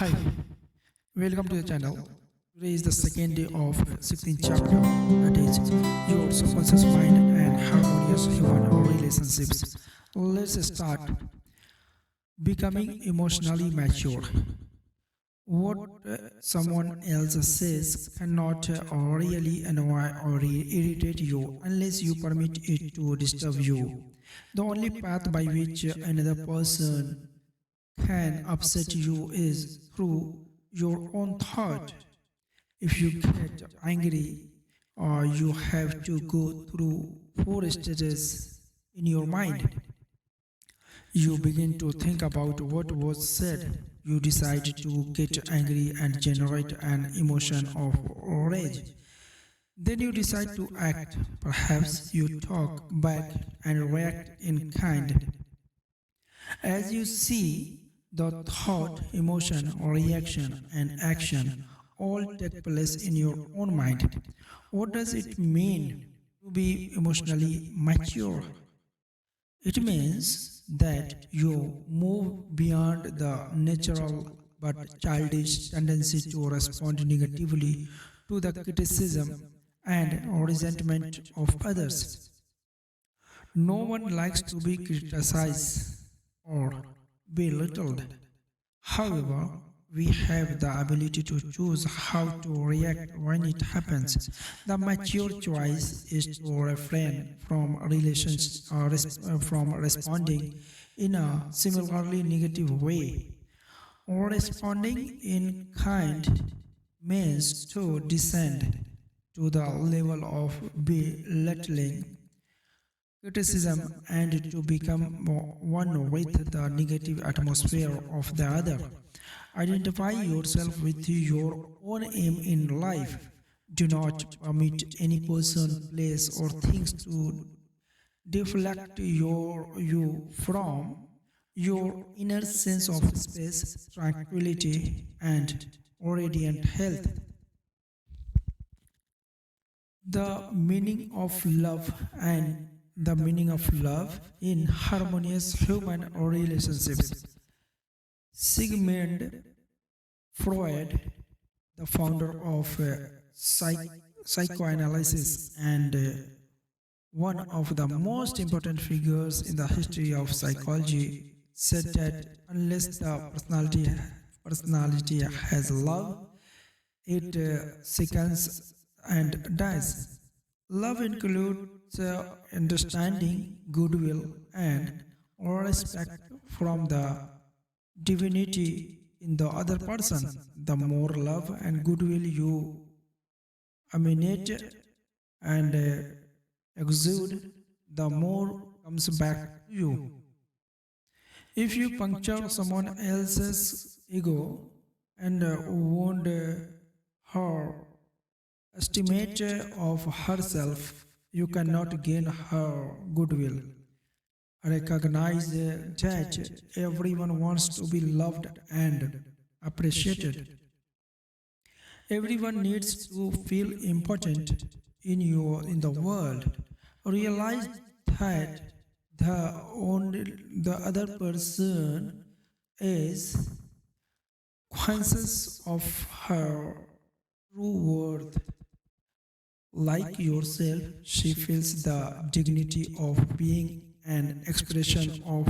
Hi, welcome to the channel. Today is the second day of 16th chapter, that is your subconscious mind and harmonious human relationships. Let's start. Becoming emotionally mature. What someone else says cannot really annoy or irritate you unless you permit it to disturb you. The only path by which another person can upset you is through your own thought. If you get angry, you have to go through four stages in your mind. You begin to think about what was said. You decide to get angry and generate an emotion of rage. Then you decide to act. Perhaps you talk back and react in kind. As you see, the thought, emotion, reaction, and action all take place in your own mind. What does it mean to be emotionally mature? It means that you move beyond the natural but childish tendency to respond negatively to the criticism and resentment of others. No one likes to be criticized or belittled. However, we have the ability to choose how to react when it happens. The mature choice is to refrain from from responding in a similarly negative way. Or responding in kind means to descend to the level of belittling criticism and to become one with the negative atmosphere of the other. Identify yourself with your own aim in life. Do not permit any person, place, or things to deflect you from your inner sense of space, tranquility, and radiant health. The meaning of love and the meaning of love in harmonious human relationships. Sigmund Freud, the founder of psychoanalysis and one of the most important figures in the history of psychology, said that unless the personality has love, it sickens and dies. Love includes understanding, goodwill, and respect from the divinity in the other person. The more love and goodwill you emanate and exude, the more comes back to you. If you puncture someone else's ego and wound her estimate of herself, you cannot gain her goodwill. Recognize that everyone wants to be loved and appreciated. Everyone needs to feel important in the world. Realize that the other person is conscious of her true worth. Like yourself, she feels the dignity of being an expression of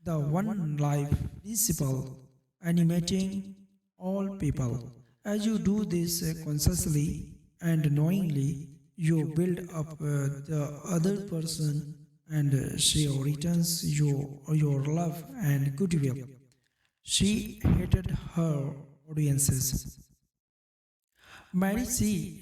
the one life principle animating all people. As you do this consciously and knowingly, you build up the other person and she returns your love and goodwill. She hated her audiences. Mary C.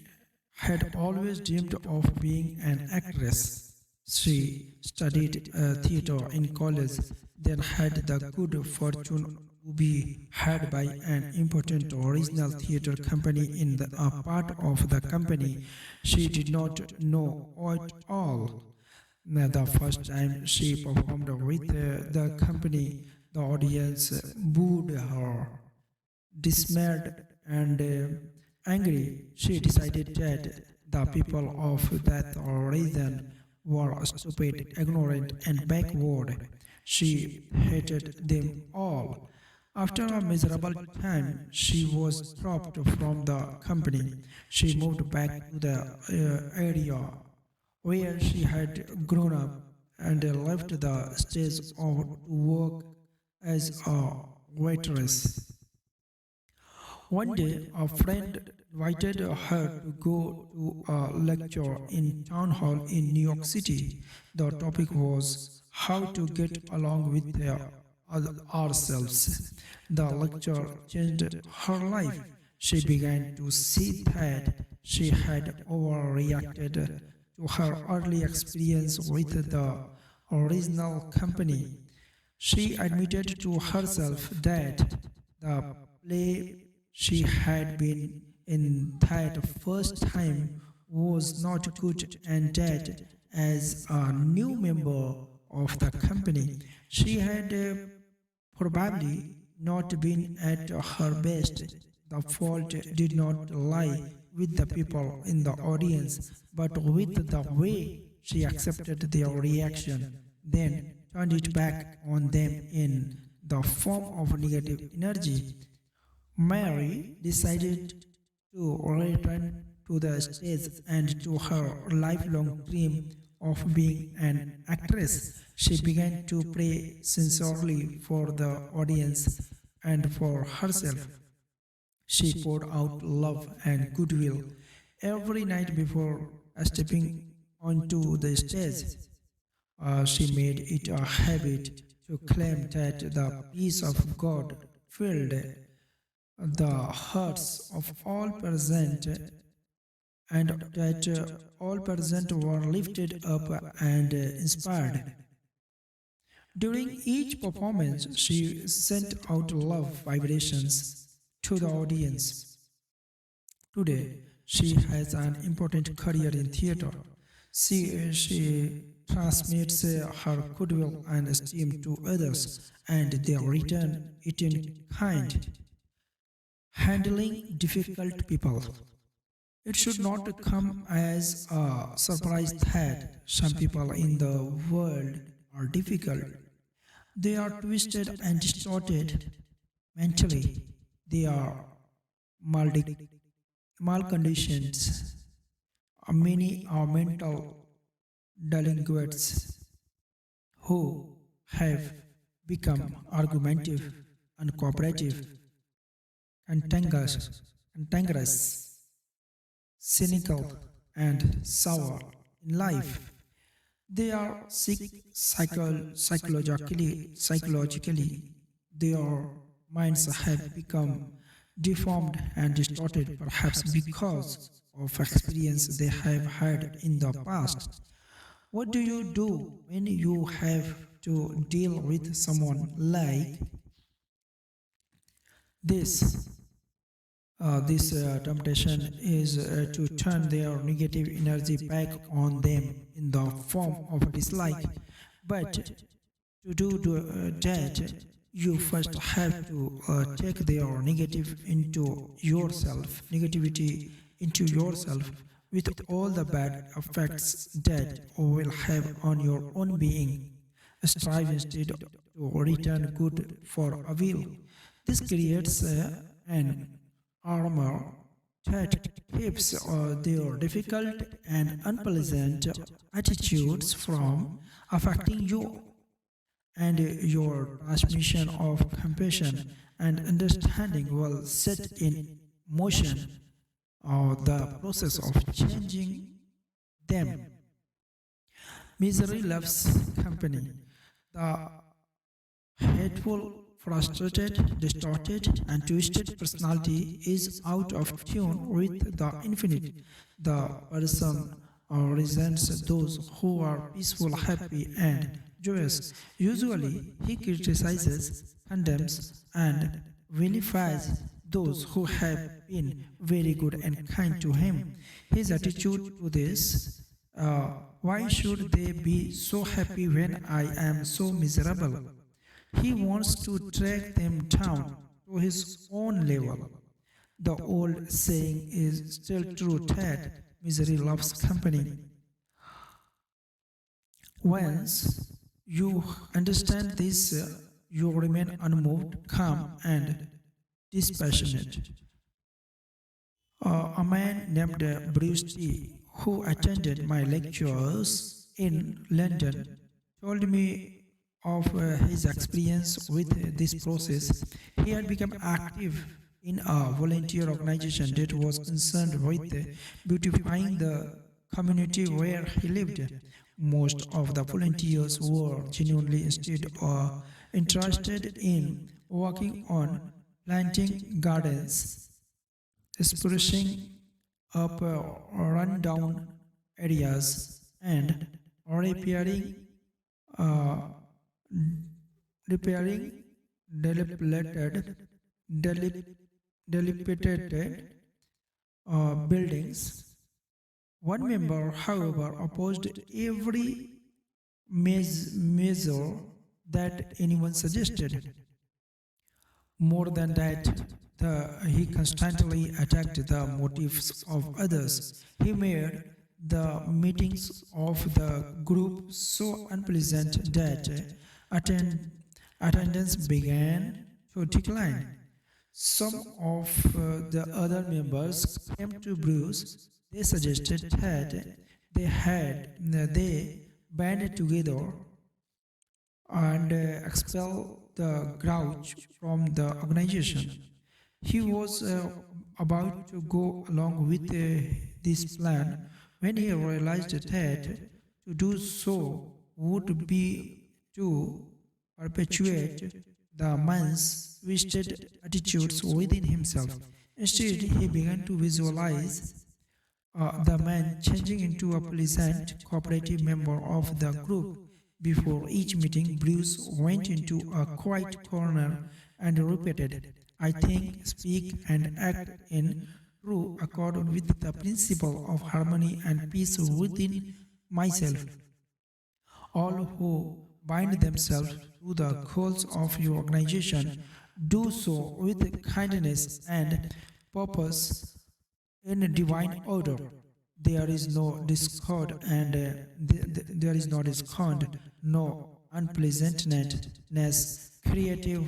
had always dreamed of being an actress. She studied theater in college, then had the good fortune to be hired by an important original theater company in a part of the company she did not know at all. Now, the first time she performed with the company, the audience booed her. Dismayed and angry, she decided that the people of that region were stupid, ignorant, and backward. She hated them all. After a miserable time, she was dropped from the company. She moved back to the area where she had grown up and left the stage to work as a waitress. One day, a friend invited her to go to a lecture in town hall in New York City. The topic was how to get along with ourselves. The lecture changed her life. She began to see that she had overreacted to her early experience with the original company. She admitted to herself that the play she had been in that first time was not good and that as a new member of the company she had probably not been at her best. The fault did not lie with the people in the audience, but with the way she accepted their reaction, then turned it back on them in the form of negative energy. Mary decided to return to the stage and to her lifelong dream of being an actress. She began to pray sincerely for the audience and for herself. She poured out love and goodwill every night before stepping onto the stage. She made it a habit to claim that the peace of God filled the hearts of all present and that all present were lifted up and inspired. During each performance, she sent out love vibrations to the audience. Today, she has an important career in theater. She transmits her goodwill and esteem to others, and they return it in kind. Handling difficult people. It should not come as a surprise that some people in the world are difficult. They are twisted and distorted mentally. They are maldi- malconditions. Many are mental delinquents who have become argumentative, uncooperative, cantankerous, cynical, and sour in life. They are sick psychologically. Their minds have become deformed and distorted, perhaps because of experience they have had in the past. What do you do when you have to deal with someone like this? This temptation is to turn their negative energy back on them in the form of dislike. But that, you first have to take their negativity into yourself with all the bad effects that will have on your own being. Strive instead to return good for evil. This creates an armor that keeps their difficult and unpleasant attitudes from affecting you, and your transmission of compassion and understanding will set in motion the process of changing them. Misery loves company. The hateful, frustrated, distorted, and twisted personality is out of tune with the infinite. The person resents those who are peaceful, happy, and joyous. Usually, he criticizes, condemns, and vilifies those who have been very good and kind to him. His attitude to this, why should they be so happy when I am so miserable? He wants to drag them down to his own level. The old saying is still true that misery loves company. Once you understand this, you remain unmoved, calm, and dispassionate. A man named Bruce T, who attended my lectures in London, told me of his experience with this process. He had become active in a volunteer organization that was concerned with beautifying the community where he lived. Most of the volunteers were genuinely interested in working on planting gardens, sprucing up rundown areas, and repairing uh, repairing dilapidated dilip- dilapidated buildings. One member, however, opposed every measure that anyone suggested. More than that, he constantly attacked the motives of others. He made the meetings of the group so unpleasant that attendance began to decline. Some of the other members came to Bruce. They suggested that they banded together and expel the grouch from the organization. He was about to go along with this plan when he realized that to do so would be to perpetuate the man's twisted attitudes within himself. Instead, he began to visualize the man changing into a pleasant, cooperative member of the group. Before each meeting, Bruce went into a quiet corner and repeated, I think, speak, and act in true accord with the principle of harmony and peace within myself. All who bind themselves to the goals of your organization do so with kindness and purpose in a divine order. There is no discord and there is no discord, no unpleasantness. Creative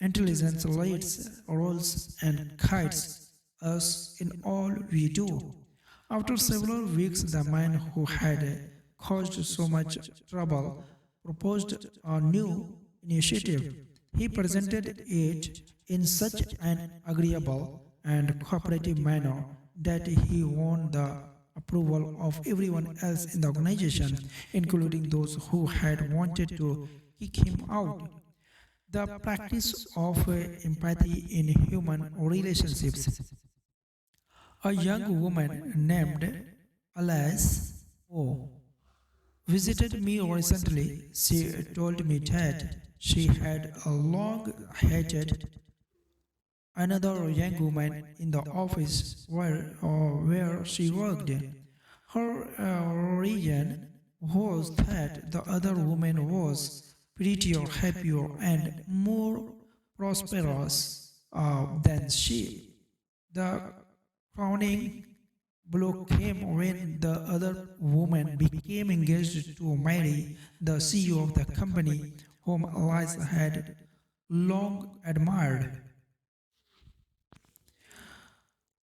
intelligence leads, rules, and guides us in all we do. After several weeks, the man who had caused so much trouble proposed a new initiative. He presented it in such an agreeable and cooperative manner that he won the approval of everyone else in the organization, including those who had wanted to kick him out. The practice of empathy in human relationships. A young woman named Alice O visited me recently. She told me that she had long hated another young woman in the office where she worked. Her reason was that the other woman was prettier, happier, and more prosperous than she. The crowning blow came when the other woman became engaged to marry the CEO of the company, whom Eliza had long admired.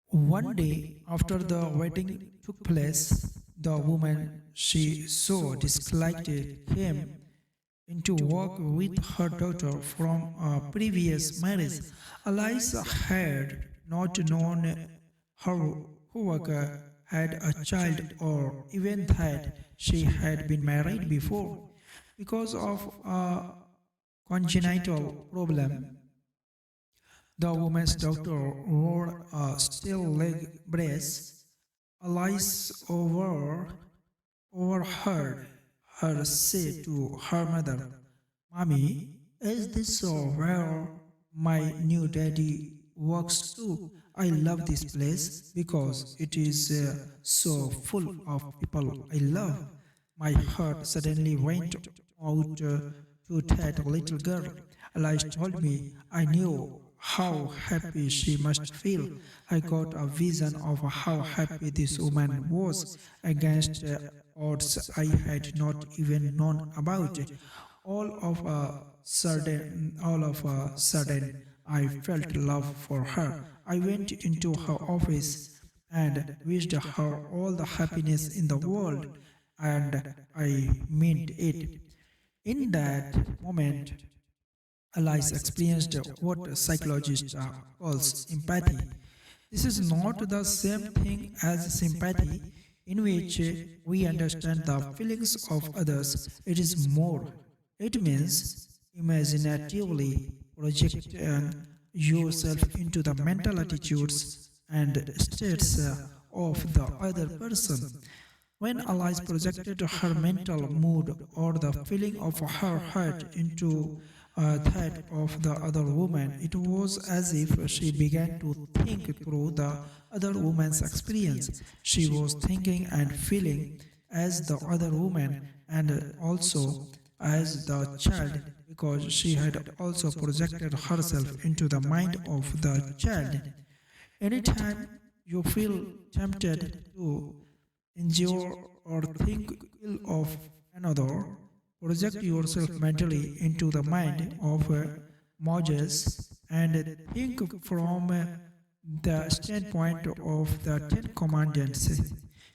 One day, after the wedding took place, the woman she so disliked came into work with her daughter from a previous marriage. Eliza had not known her coworker had a child or even that she had been married before. Because of a congenital problem, the woman's doctor wore a steel leg brace. Alice overheard her say to her mother, Mommy, is this where my new daddy works too? I love this place because it is so full of people I love. My heart suddenly went out to that little girl. Alice told me I knew how happy she must feel. I got a vision of how happy this woman was against odds I had not even known about. All of a sudden, I felt love for her. I went into her office and wished her all the happiness in the world, and I meant it. In that moment, Alice experienced what psychologists calls empathy. This is not the same thing as sympathy, in which we understand the feelings of others. It is more. It means imaginatively project yourself into the mental attitudes and states of the other person. When Alice projected her mental mood or the feeling of her heart into that of the other woman, it was as if she began to think through the other woman's experience. She was thinking and feeling as the other woman and also as the child because she had also projected herself into the mind of the child. Anytime you feel tempted to injure or think ill of another, project yourself mentally into the mind of Moses and think from the standpoint of the Ten Commandments.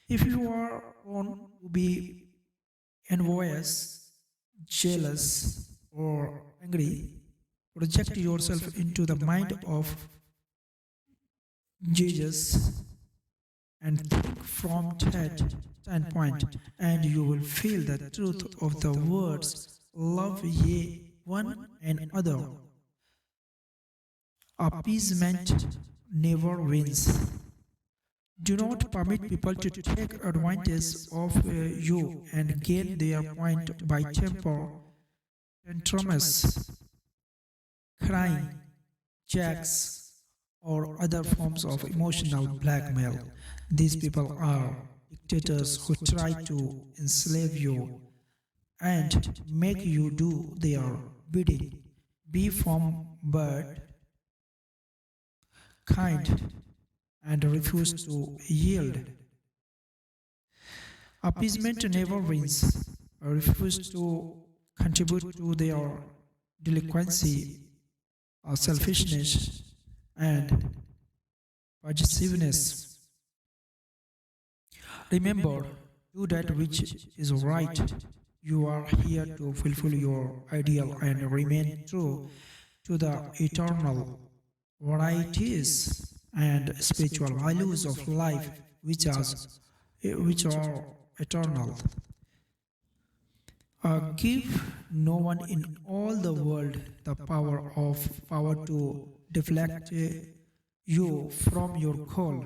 If you are prone to be envious, jealous, or angry, project yourself into the mind of Jesus and think from that standpoint, and you will feel the truth of the words, love ye one another. Appeasement never wins. Do not permit people to take advantage of you and gain their point by temper, tantrums, crying, jacks, or other forms of emotional blackmail. These people are dictators who try to enslave you and make you do their bidding. Be firm but kind and refuse to yield. Appeasement never wins. Refuse to contribute to their delinquency, selfishness, and possessiveness. Remember, do that which is right. You are here to fulfill your ideal and remain true to the eternal varieties and spiritual values of life which are eternal. Give no one in all the world the power to deflect you from your goal,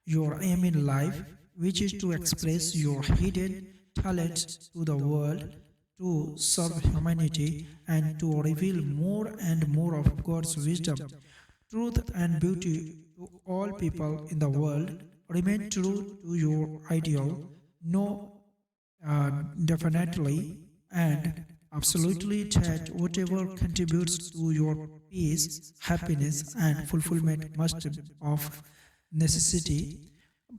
your aim in life, which is to express your hidden talents to the world, to serve humanity, and to reveal more and more of God's wisdom, truth, and beauty to all people in the world. Remain true to your ideal. Know definitely and absolutely that whatever contributes to your peace, happiness, and fulfillment must of necessity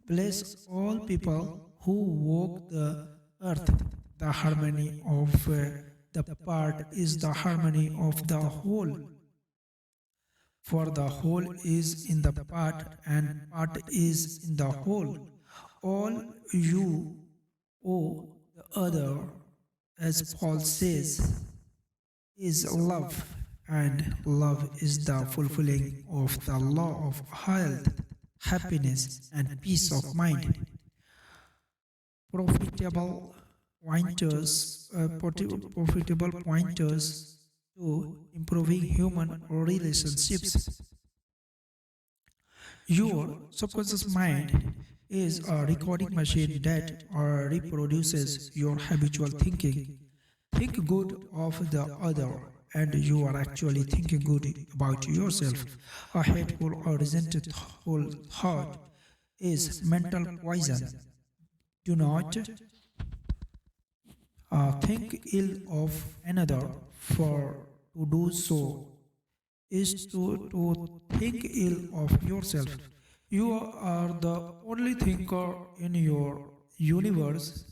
bless all people who walk the earth. The harmony of the part is the harmony of the whole, for the whole is in the part and part is in the whole. All you owe the other, as Paul says, is love, and love is the fulfilling of the law of health, happiness, and peace of mind. Profitable profitable pointers to improving human relationships. Your subconscious mind is a recording machine that reproduces your habitual thinking. Think good of the other, and you are actually thinking good about yourself. A hateful or resentful thought is mental poison. Do not think ill of another, for to do so is to think ill of yourself. You are the only thinker in your universe,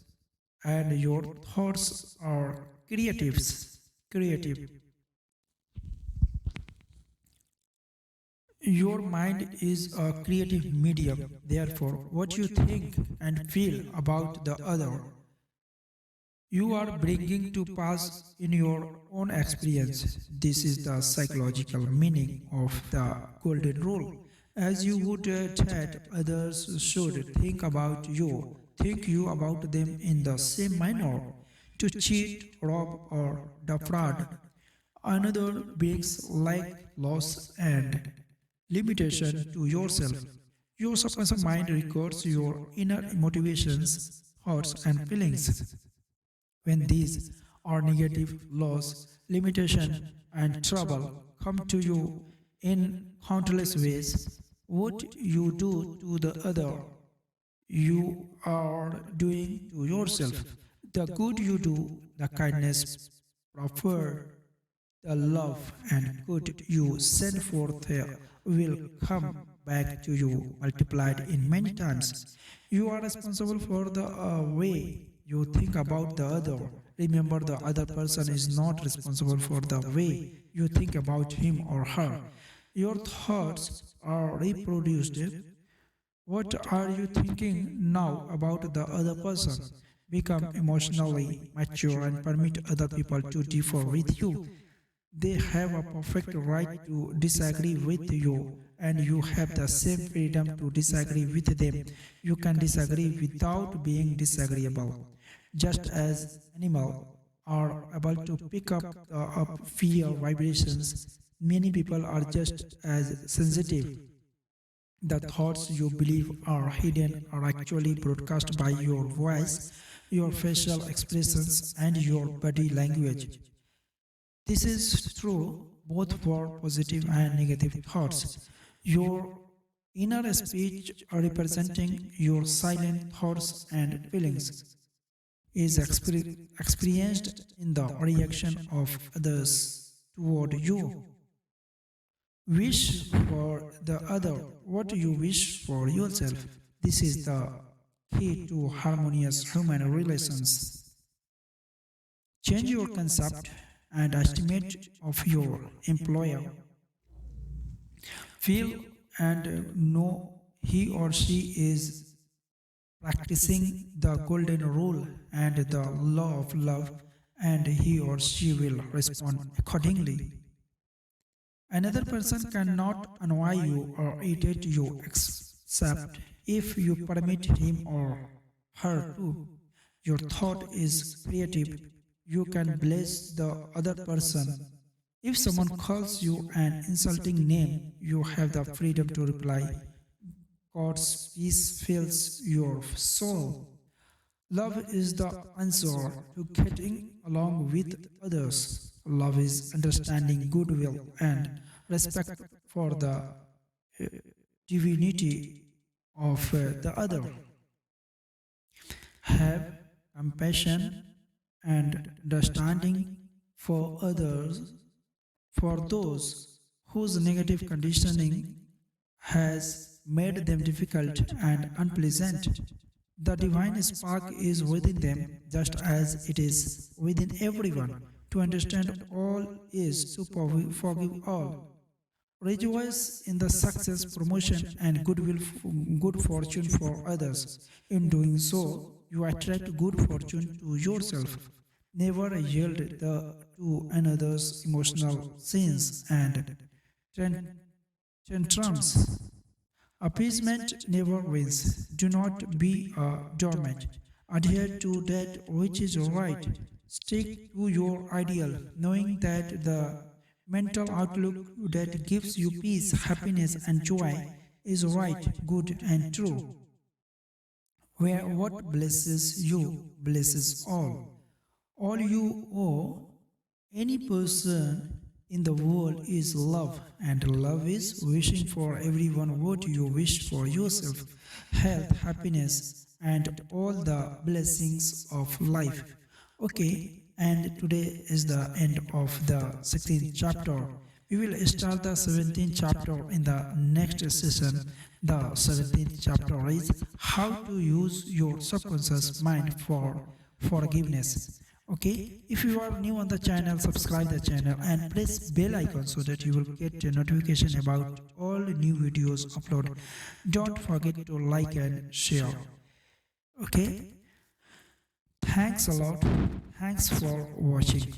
and your thoughts are creatives. Creative. Your mind is a creative medium. Therefore, what you think and feel about the other, you are bringing to pass in your own experience. This is the psychological meaning of the golden rule. As you would chat, others should think you about them in the same manner. To cheat, rob, or defraud another brings like loss and limitation to yourself. Your subconscious mind records your inner motivations, thoughts, and feelings. When these are negative, loss, limitation, and trouble come to you in countless ways, what you do to the other, you are doing to yourself. The good you do, the kindness proffered, the love and good you send forth will come back to you multiplied in many times. You are responsible for the way you think about the other. Remember, the other person is not responsible for the way you think about him or her. Your thoughts are reproduced. What are you thinking now about the other person? Become emotionally mature and permit other people to differ with you. They have a perfect right to disagree with you, and you have the same freedom to disagree with them. You can disagree without being disagreeable. Just as animals are able to pick up fear vibrations, many people are just as sensitive. The thoughts you believe are hidden are actually broadcast by your voice, your facial expressions, and your body language. This is true both for positive and negative thoughts. Your inner speech representing your silent thoughts and feelings is experienced in the reaction of others toward you. Wish for the other what you wish for yourself. This is the key to harmonious human relations. Change your concept and estimate of your employer. Feel and know he or she is practicing the golden rule and the law of love, and he or she will respond accordingly. Another person cannot annoy you or irritate you except if you permit him or her to. Your thought is creative. You can bless the other person. If someone calls you an insulting name, you have the freedom to reply. God's peace fills your soul. Love is the answer to getting along with others. Love is understanding goodwill and respect for the divinity of the other. Have compassion and understanding for others, for those whose negative conditioning has made them difficult and unpleasant. The divine spark is within them, just as it is within everyone. To understand all is to forgive all. Rejoice in the success, promotion, and good fortune for others. In doing so, you attract good fortune to yourself. Never yield to another's emotional sins and tantrums. Appeasement never wins. Do not be a doormat. Adhere to that which is right. Stick to your ideal, knowing that the mental outlook that gives you peace, happiness, and joy is right, good, and true. Where what blesses you blesses all. All you owe any person in the world is love, and love is wishing for everyone what you wish for yourself, health, happiness, and all the blessings of life. Okay, and today is the end of the 16th chapter. We will start the 17th chapter in the next session. The 17th chapter is how to use your subconscious mind for forgiveness. Okay, if you are new on the channel, subscribe the channel and press bell icon so that you will get a notification about all new videos uploaded. Don't forget to like and share. Okay, thanks a lot. Thanks for watching.